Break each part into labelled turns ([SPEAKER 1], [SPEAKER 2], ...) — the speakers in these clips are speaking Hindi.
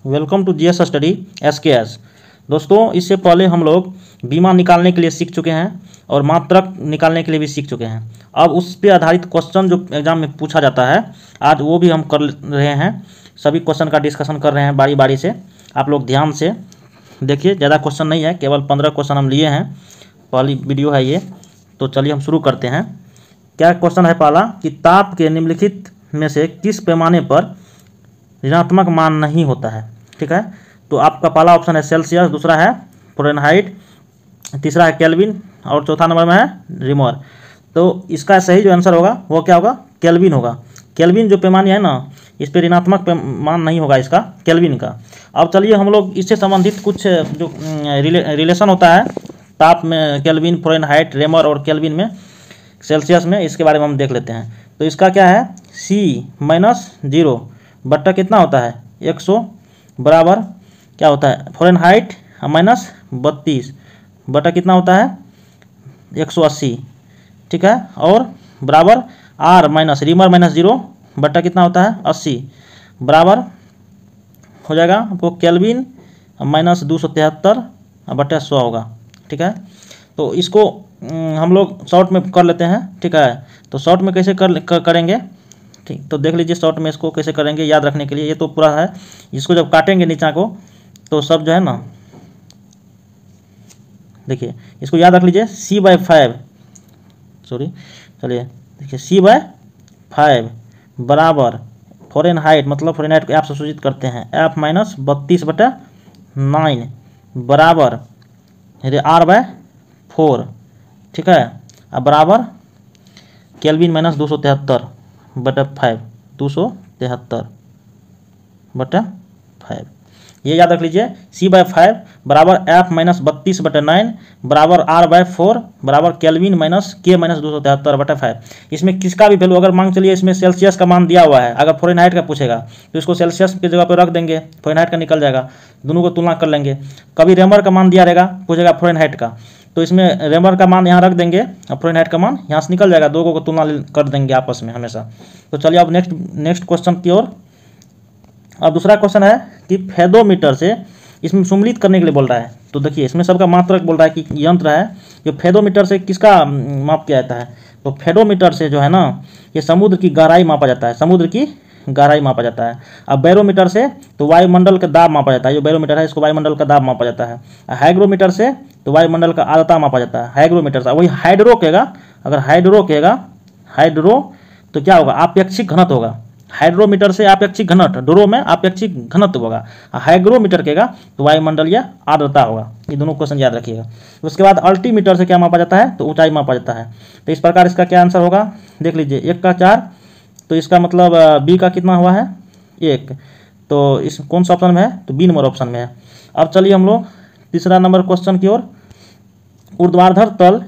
[SPEAKER 1] Welcome to GS study SKS. दोस्तों, इससे पहले हम लोग बीमा निकालने के लिए सीख चुके हैं और मात्रक निकालने के लिए भी सीख चुके हैं। अब उस पर आधारित क्वेश्चन जो एग्जाम में पूछा जाता है, आज वो भी हम कर रहे हैं। सभी क्वेश्चन का डिस्कशन कर रहे हैं बारी बारी से। आप लोग ध्यान से देखिए, ज़्यादा क्वेश्चन नहीं है, केवल 15 क्वेश्चन हम लिए हैं। पहली वीडियो है ये, तो चलिए हम शुरू करते हैं। क्या क्वेश्चन है पहला कि ताप के निम्नलिखित में से किस पैमाने पर ऋणात्मक मान नहीं होता है। ठीक है, तो आपका पहला ऑप्शन है सेल्सियस, दूसरा है फ़ारेनहाइट, तीसरा है केल्विन और चौथा नंबर में है रिमर। तो इसका सही जो आंसर होगा वो क्या होगा? केल्विन होगा। केल्विन जो पैमाने है ना, इस पर ऋणात्मक मान नहीं होगा इसका, केल्विन का। अब चलिए हम लोग इससे संबंधित कुछ जो रिलेशन होता है ताप में, केल्विन, फ़ारेनहाइट, रेमर और केल्विन में, सेल्सियस में, इसके बारे में हम देख लेते हैं। तो इसका क्या है? C-0 बट्टा कितना होता है? 100 बराबर क्या होता है? फ़ारेनहाइट -32 बटा कितना होता है? 180। ठीक है, और बराबर R माइनस रिमर -0 बटा कितना होता है? 80 बराबर हो जाएगा आपको केल्विन -273 बटा 100 होगा। ठीक है, तो इसको हम लोग शॉर्ट में कर लेते हैं। ठीक है, तो शॉर्ट में कैसे करेंगे? ठीक, तो देख लीजिए शॉर्ट में इसको कैसे करेंगे याद रखने के लिए। ये तो पूरा है, इसको जब काटेंगे नीचा को तो सब जो है ना, देखिए इसको याद रख लीजिए। C/5 चलिए देखिए C/5 बराबर फ़ारेनहाइट, मतलब फ़ारेनहाइट को F से सूचित करते हैं, F -32/9 बराबर R/4। ठीक है, अब बराबर केल्विन -273/5, 273/5। ये याद रख लीजिए। C/5 बराबर F -32/9 बराबर R/4 बराबर केल्विन K -273/5। इसमें किसका भी वैल्यू अगर मांग चलिए, इसमें सेल्सियस का मान दिया हुआ है, अगर फ़ारेनहाइट का पूछेगा तो इसको सेल्सियस की जगह पर रख देंगे, फ़ारेनहाइट का निकल जाएगा, दोनों को तुलना कर लेंगे। कभी रेमर का मान दिया रहेगा, पूछेगा फ़ारेनहाइट का, तो इसमें रेमर का मान यहाँ रख देंगे और फ़ारेनहाइट का मान यहाँ से निकल जाएगा, दोनों को तुलना कर देंगे आपस में हमेशा। तो चलिए अब नेक्स्ट क्वेश्चन की ओर। अब दूसरा क्वेश्चन है कि फेदोमीटर से, इसमें सम्मिलित करने के लिए बोल रहा है। तो देखिए इसमें सबका मात्रक बोल रहा है कि यंत्र है जो फेदोमीटर से किसका माप किया जाता है। तो फेदोमीटर से जो है ना, ये समुद्र की गहराई मापा जाता है, समुद्र की गहराई मापा जाता है। अब बैरोमीटर से तो वायुमंडल का दाब मापा जाता है, जो बैरोमीटर है इसको वायुमंडल का दाब मापा जाता है। हाइग्रोमीटर से तो वायुमंडल का आर्द्रता मापा जाता है, हाइग्रोमीटर से। वही हाइड्रो कहेगा, अगर हाइड्रो कहेगा, हाइड्रो तो क्या होगा? आपेक्षिक घनत्व होगा। हाइड्रोमीटर से आपेक्षिक घनत्व, डोरो में आपेक्षिक घनत्व होगा। हाइग्रोमीटर कहेगा तो वायुमंडल या आर्द्रता होगा। ये दोनों क्वेश्चन याद रखिएगा। उसके बाद अल्टीमीटर से क्या मापा जाता है? तो ऊंचाई मापा जाता है। तो इस प्रकार इसका क्या आंसर होगा? देख लीजिए, 1 का 4, तो इसका मतलब बी का कितना हुआ है? 1। तो इस कौन सा ऑप्शन में है? तो बी नंबर ऑप्शन में है। अब चलिए हम लोग तीसरा नंबर क्वेश्चन की ओर। ऊर्ध्वाधर तल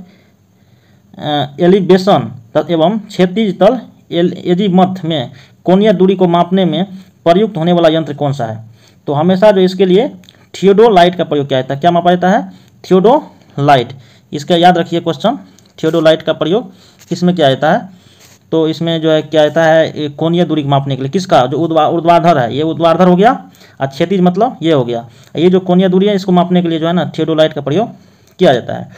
[SPEAKER 1] एलिवेशन एवं क्षैतिज तल एजीमथ में कोणीय दूरी को मापने में प्रयुक्त होने वाला यंत्र कौन सा है? तो हमेशा जो इसके लिए थियोडोलाइट का प्रयोग किया जाता है। क्या मापा जाता है? थियोडोलाइट। इसका याद रखिए क्वेश्चन, थियोडोलाइट का प्रयोग किसमें किया जाता है? तो इसमें जो है क्या जाता है, कोणीय दूरी मापने के लिए। किसका? जो ऊर्ध्वाधर है, ये ऊर्ध्वाधर हो गया, और क्षैतिज मतलब ये हो गया। ये जो कोणीय दूरी है इसको मापने के लिए जो है ना, थियोडोलाइट का प्रयोग किया जाता है।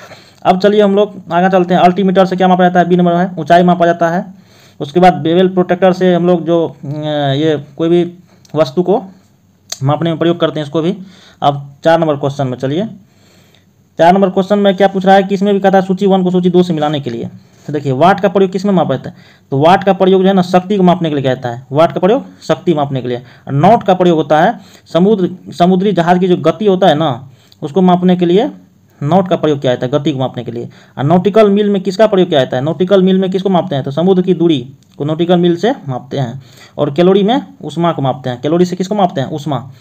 [SPEAKER 1] अब चलिए हम लोग आगे चलते हैं। अल्टीमीटर से क्या मापा जाता है? बी नंबर है, ऊंचाई मापा जाता है। उसके बाद बेवल प्रोटेक्टर से हम लोग जो ये कोई भी वस्तु को मापने में प्रयोग करते हैं, इसको भी। अब 4 नंबर क्वेश्चन में चलिए। 4 नंबर क्वेश्चन में क्या पूछ रहा है कि इसमें भी कहता है सूची 1 को सूची 2 से मिलाने के लिए। तो देखिए वाट का प्रयोग किस में मापा जाता है? तो वाट का प्रयोग जो है ना, शक्ति को मापने के लिए कहता है। वाट का प्रयोग शक्ति मापने के लिए। नॉट का प्रयोग होता है समुद्री जहाज की जो गति होता है ना, उसको मापने के लिए नॉट का प्रयोग किया जाता है, गति को मापने के लिए। और नॉटिकल मील में किसका प्रयोग किया जाता है? नॉटिकल मील में किसको मापते हैं? तो समुद्र की दूरी को नॉटिकल मील से मापते हैं। और कैलोरी में उष्मा को मापते हैं। कैलोरी से किसको मापते हैं? उष्मा।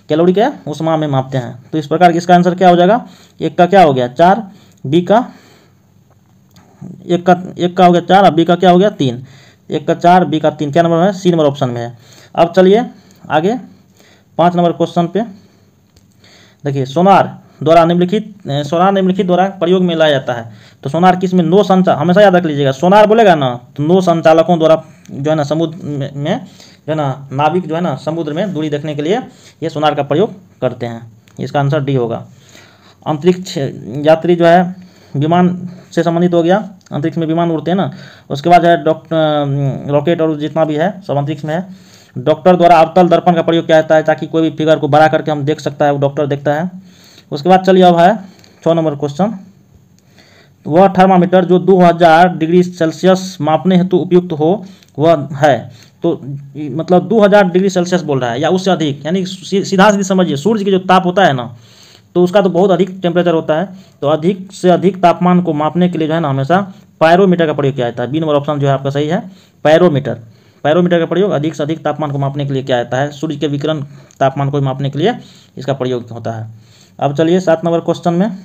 [SPEAKER 1] कैलोरी के उष्मा में मापते हैं। तो इस प्रकार इसका आंसर क्या हो जाएगा? 1 का क्या हो गया? 4, बी का 1 का हो गया 4, और बी का क्या हो गया? 3। 1 का 4, बी का 3। क्या नंबर है? सी नंबर ऑप्शन में है। अब चलिए आगे 5 नंबर क्वेश्चन पे। देखिए सोनार निम्नलिखित द्वारा प्रयोग में लाया जाता है। तो सोनार किस में? नौ संचालक, हमेशा याद रख लीजिएगा। सोनार बोलेगा ना तो 9 संचालकों द्वारा जो है ना समुद्र में जो है ना नाविक जो है ना समुद्र में दूरी देखने के लिए ये सोनार का प्रयोग करते हैं। इसका आंसर डी होगा। अंतरिक्ष यात्री जो है विमान से संबंधित हो गया, अंतरिक्ष में विमान उड़ते हैं ना। उसके बाद जो है रॉकेट और जितना भी है सब अंतरिक्ष में है। डॉक्टर द्वारा अवतल दर्पण का प्रयोग किया जाता है ताकि कोई भी फिगर को बड़ा करके हम देख सकता है, वो डॉक्टर देखता है। उसके बाद चलिए अब है 6 नंबर क्वेश्चन। वह थर्मामीटर जो 2000 डिग्री सेल्सियस मापने हेतु उपयुक्त हो वह है, तो मतलब 2000 डिग्री सेल्सियस बोल रहा है या उससे अधिक, यानी सीधा सीधी समझिए सूर्य की जो ताप होता है ना तो उसका तो बहुत अधिक टेम्परेचर होता है, तो अधिक से अधिक तापमान को मापने के लिए जो है ना हमेशा पायरोमीटर का प्रयोग किया जाता है। बी नंबर ऑप्शन जो है आपका सही है, पायरोमीटर। पायरोमीटर का प्रयोग अधिक से अधिक तापमान को मापने के लिए किया जाता है, सूर्य के विकिरण तापमान को मापने के लिए इसका प्रयोग होता है। अब चलिए 7 नंबर क्वेश्चन में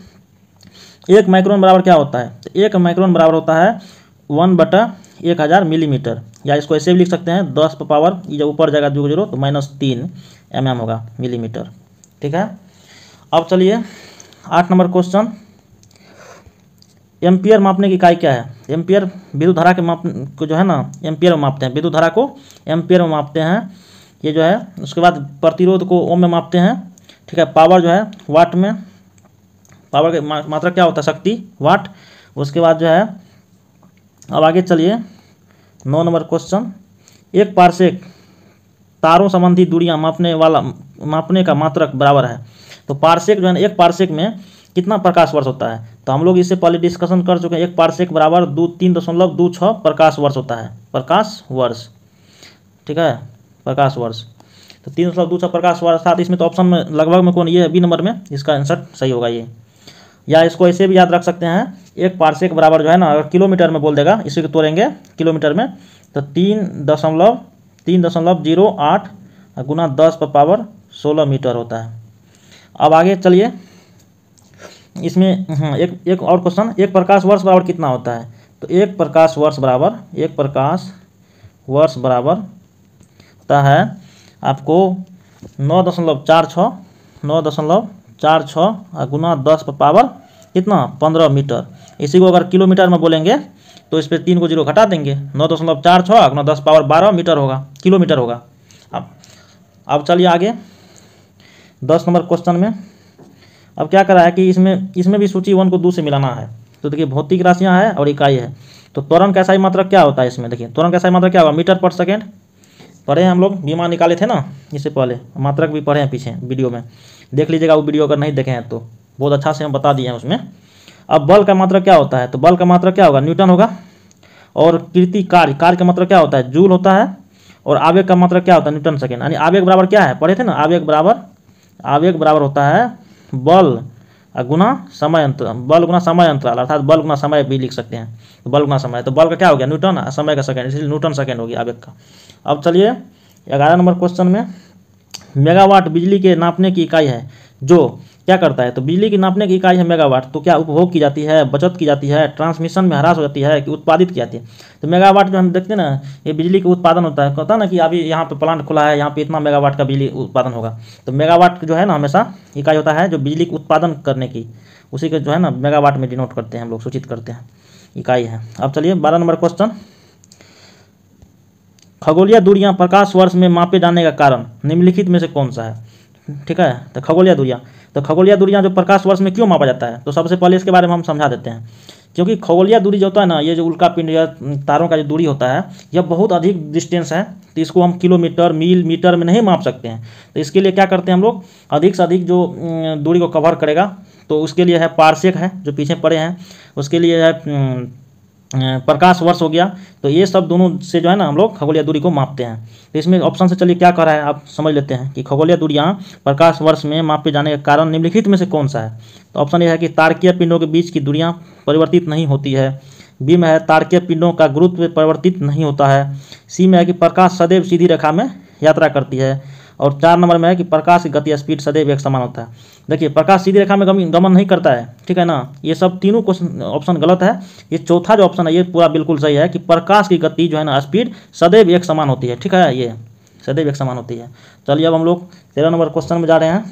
[SPEAKER 1] 1 माइक्रोन बराबर क्या होता है, तो 1 माइक्रोन बराबर होता है 1/1000 मिलीमीटर, या इसको ऐसे भी लिख सकते हैं 10 पर पावर ये जब ऊपर जाएगा 0 तो -3 mm होगा मिलीमीटर, ठीक है। अब चलिए 8 नंबर क्वेश्चन, एम्पियर मापने की इकाई क्या है। एम्पियर विद्युत धारा के माप को जो है ना एम्पियर में मापते हैं, विद्युत धारा को एम्पियर में मापते हैं ये जो है। उसके बाद प्रतिरोध को ओम में मापते हैं, ठीक है। पावर जो है वाट में, पावर की मात्रा क्या होता है, शक्ति, वाट। उसके बाद जो है अब आगे चलिए 9 नंबर क्वेश्चन, एक पारसेक तारों संबंधी दूरियां मापने का मात्रक बराबर है, तो पारसेक जो है ना एक पारसेक में कितना प्रकाश वर्ष होता है, तो हम लोग इससे पहले डिस्कशन कर चुके हैं। एक पारसेक बराबर 3.26 प्रकाश वर्ष होता है, प्रकाश वर्ष, ठीक है, प्रकाश वर्ष। तो 3.26 प्रकाश वर्ष था, इसमें तो ऑप्शन में लगभग में कौन, ये बी नंबर में इसका आंसर सही होगा ये। या इसको ऐसे भी याद रख सकते हैं, एक पारसेक बराबर जो है ना अगर किलोमीटर में बोल देगा, इसी को तोड़ेंगे किलोमीटर में, तो 3.08 गुना 10 पर पावर 16 मीटर होता है। अब आगे चलिए इसमें एक और क्वेश्चन, एक प्रकाश वर्ष बराबर कितना होता है, तो एक प्रकाश वर्ष बराबर होता है आपको 9.46 गुना 10 पर पावर कितना 15 मीटर। इसी को अगर किलोमीटर में बोलेंगे तो इस पर 3 को 0 घटा देंगे, 9.46 गुना 10 पावर 12 मीटर होगा, किलोमीटर होगा। अब चलिए आगे 10 नंबर क्वेश्चन में अब क्या करा है कि इसमें भी सूची 1 को 2 से मिलाना है। तो देखिए भौतिक राशियां है और इकाई है, तो त्वरण का SI मात्रक क्या होता है इसमें, देखिए त्वरण का SI मात्रक क्या होगा, मीटर पर सेकेंड। पढ़े हैं हम लोग, बीमा निकाले थे ना इससे पहले, मात्रक भी पढ़े हैं पीछे वीडियो में, देख लीजिएगा वो वीडियो अगर नहीं देखे हैं तो, बहुत अच्छा से हम बता दिए हैं उसमें। अब बल का मात्रक क्या होता है, तो बल का मात्रक क्या होगा, न्यूटन होगा। और कृति कार्य का मात्रक क्या होता है, जूल होता है। और आवेग का मात्रक क्या होता है, न्यूटन सेकेंड। यानी आवेग बराबर क्या है, पढ़े थे ना, आवेग बराबर होता है बल गुना समय अंतराल, बल गुना समय अंतराल, अर्थात बल गुना समय भी लिख सकते हैं, तो बल गुना समय, तो बल का क्या हो गया न्यूटन, समय का सेकंड, इसलिए न्यूटन सेकंड हो गया आवेग का। अब चलिए 11 नंबर क्वेश्चन में, मेगावाट बिजली के नापने की इकाई है जो क्या करता है, तो बिजली की नापने की इकाई है मेगावाट, तो क्या उपभोग की जाती है, बचत की जाती है, ट्रांसमिशन में ह्रास हो जाती है कि उत्पादित की जाती है। तो मेगावाट जो हम देखते हैं ना, ये बिजली का उत्पादन होता है, कहता है ना कि अभी यहाँ पे प्लांट खुला है, यहाँ पे इतना मेगावाट का बिजली उत्पादन होगा, तो मेगावाट जो है ना हमेशा इकाई होता है जो बिजली का उत्पादन करने की, उसी के जो है ना मेगावाट में डिनोट करते हैं हम लोग, सूचित करते हैं, इकाई है। अब चलिए 12 नंबर क्वेश्चन, खगोलीय दूरियां प्रकाश वर्ष में मापे जाने का कारण निम्नलिखित में से कौन सा है, ठीक है। तो खगोलीय दूरियां जो प्रकाश वर्ष में क्यों मापा जाता है, तो सबसे पहले इसके बारे में हम समझा देते हैं। क्योंकि खगोलीय दूरी जो होता है ना, ये जो उल्का पिंड या तारों का जो दूरी होता है, यह बहुत अधिक डिस्टेंस है, तो इसको हम किलोमीटर, मील, मीटर में नहीं माप सकते हैं। तो इसके लिए क्या करते हैं हम लोग, अधिक से अधिक जो दूरी को कवर करेगा, तो उसके लिए है पारसेक है जो पीछे पड़े हैं, उसके लिए है प्रकाश वर्ष हो गया। तो ये सब दोनों से जो है ना हम लोग खगोलीय दूरी को मापते हैं। तो इसमें ऑप्शन से चलिए क्या कर रहा है आप समझ लेते हैं कि खगोलीय दूरियां प्रकाश वर्ष में मापे जाने का कारण निम्नलिखित में से कौन सा है। तो ऑप्शन ये है कि तारकीय पिंडों के बीच की दूरियां परिवर्तित नहीं होती है। बी में है तारकीय पिंडों का गुरुत्व परिवर्तित नहीं होता है। सी में है कि प्रकाश सदैव सीधी रेखा में यात्रा करती है। और 4 नंबर में है कि प्रकाश की गति स्पीड सदैव एक समान होता है। देखिए प्रकाश सीधी रेखा में गमन नहीं करता है, ठीक है ना, ये सब तीनों क्वेश्चन ऑप्शन गलत है। ये चौथा जो ऑप्शन है ये पूरा बिल्कुल सही है कि प्रकाश की गति जो है ना स्पीड सदैव एक समान होती है, ठीक है, ये सदैव एक समान होती है। चलिए अब हम लोग 13 नंबर क्वेश्चन में जा रहे हैं।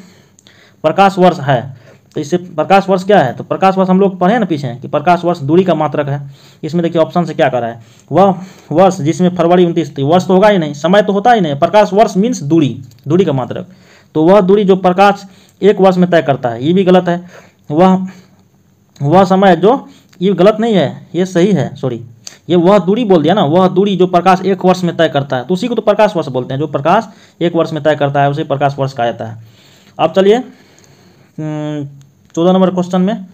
[SPEAKER 1] प्रकाश वर्ष है तो इससे प्रकाश वर्ष क्या है, तो प्रकाश वर्ष हम लोग पढ़े ना पीछे कि प्रकाश वर्ष दूरी का मात्रक है। इसमें देखिए ऑप्शन से क्या कर रहा है, वह वर्ष जिसमें फरवरी 29 थी, वर्ष तो होगा ही नहीं, समय तो होता ही नहीं, प्रकाश वर्ष मीन्स दूरी, दूरी का मात्रक। तो वह दूरी जो प्रकाश एक वर्ष में तय करता है, ये भी गलत है। वह समय जो, ये गलत नहीं है, ये सही है, सॉरी ये वह दूरी बोल दिया ना, वह दूरी जो प्रकाश एक वर्ष में तय करता है, तो उसी को तो प्रकाश वर्ष बोलते हैं। जो प्रकाश एक वर्ष में तय करता है उसे प्रकाश वर्ष कहा जाता है। अब चलिए 14 नंबर क्वेश्चन में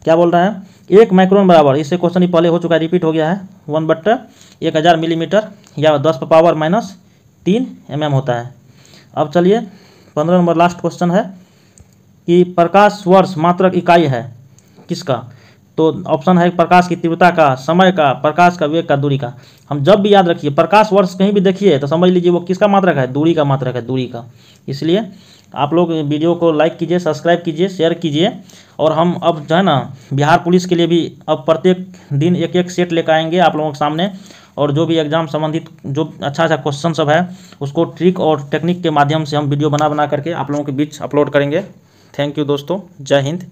[SPEAKER 1] क्या बोल रहा है, 1 माइक्रोन बराबर, इससे क्वेश्चन ही पहले हो चुका है, रिपीट हो गया है, 1/1000 मिलीमीटर या 10⁻³ mm होता है। अब चलिए 15 नंबर लास्ट क्वेश्चन है कि प्रकाश वर्ष मात्रक इकाई है किसका, तो ऑप्शन है प्रकाश की तीव्रता का, समय का, प्रकाश का वेग का, दूरी का। हम जब भी याद रखिए प्रकाश वर्ष कहीं भी देखिए तो समझ लीजिए वो किसका मात्रक है, दूरी का मात्रक है, दूरी का। इसलिए आप लोग वीडियो को लाइक कीजिए, सब्सक्राइब कीजिए, शेयर कीजिए। और हम अब जो है ना बिहार पुलिस के लिए भी अब प्रत्येक दिन एक एक सेट लेकर आएंगे आप लोगों के सामने, और जो भी एग्जाम संबंधित जो अच्छा क्वेश्चन सब है उसको ट्रिक और टेक्निक के माध्यम से हम वीडियो बना करके आप लोगों के बीच अपलोड करेंगे। थैंक यू दोस्तों, जय हिंद।